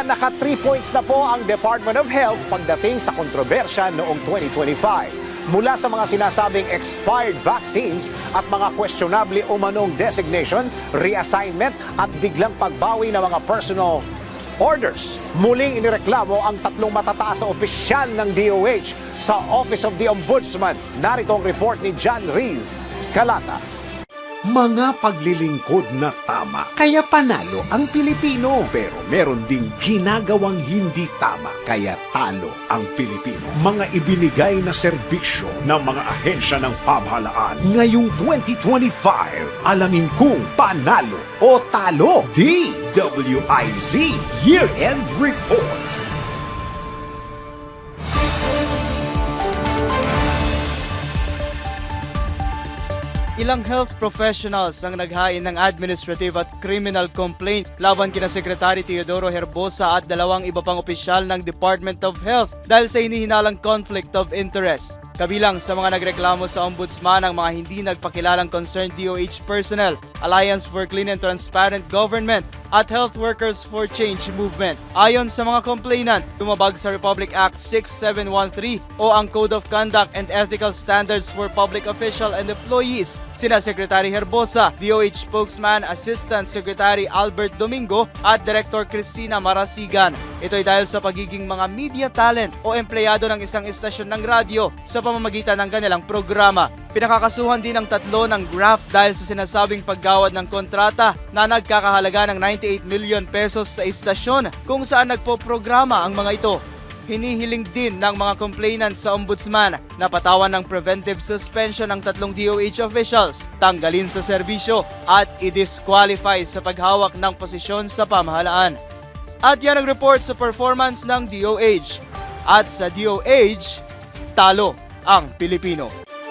Kaya naka 3 points na po ang Department of Health pagdating sa kontrobersya noong 2025. Mula sa mga sinasabing expired vaccines at mga questionable umanong designation, reassignment at biglang pagbawi ng mga personal orders. Muling inireklamo ang tatlong matataas na opisyal ng DOH sa Office of the Ombudsman. Narito ang report ni John Riz Calata. Mga paglilingkod na tama, kaya panalo ang Pilipino. Pero meron ding ginagawang hindi tama, kaya talo ang Pilipino. Mga ibinigay na serbisyo ng mga ahensya ng pamahalaan. Ngayong 2025, alamin kung panalo o talo. DWIZ Year-End Report. Ilang health professionals ang naghain ng administrative at criminal complaint laban kina Secretary Teodoro Herbosa at dalawang iba pang opisyal ng Department of Health dahil sa hinihinalang conflict of interest. Kabilang sa mga nagreklamo sa Ombudsman ang mga hindi nagpakilalang concerned DOH personnel, Alliance for Clean and Transparent Government at Health Workers for Change Movement. Ayon sa mga complainant, lumabag sa Republic Act 6713 o ang Code of Conduct and Ethical Standards for Public Official and Employees sina Secretary Herbosa, DOH Spokesman Assistant Secretary Albert Domingo at Director Cristina Marasigan. Ito'y dahil sa pagiging mga media talent o empleyado ng isang istasyon ng radyo sa pamamagitan ng kanilang programa. Pinakakasuhan din ang tatlo ng graft dahil sa sinasabing paggawad ng kontrata na nagkakahalaga ng 98 million pesos sa istasyon kung saan nagpo-programa ang mga ito. Hinihiling din ng mga complainant sa Ombudsman na patawan ng preventive suspension ng tatlong DOH officials, tanggalin sa serbisyo at i-disqualify sa paghawak ng posisyon sa pamahalaan. At yan ang report sa performance ng DOH. At sa DOH, talo ang Pilipino.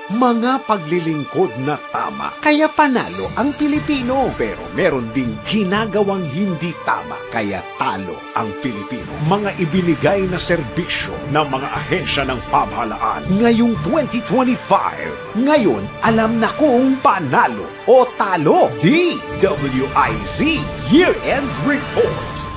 Mga paglilingkod na tama, kaya panalo ang Pilipino. Pero meron ding ginagawang hindi tama, kaya talo ang Pilipino. Mga ibinigay na serbisyo ng mga ahensya ng pamahalaan. Ngayong 2025, ngayon alam na kung panalo o talo. DWIZ Year-End Report.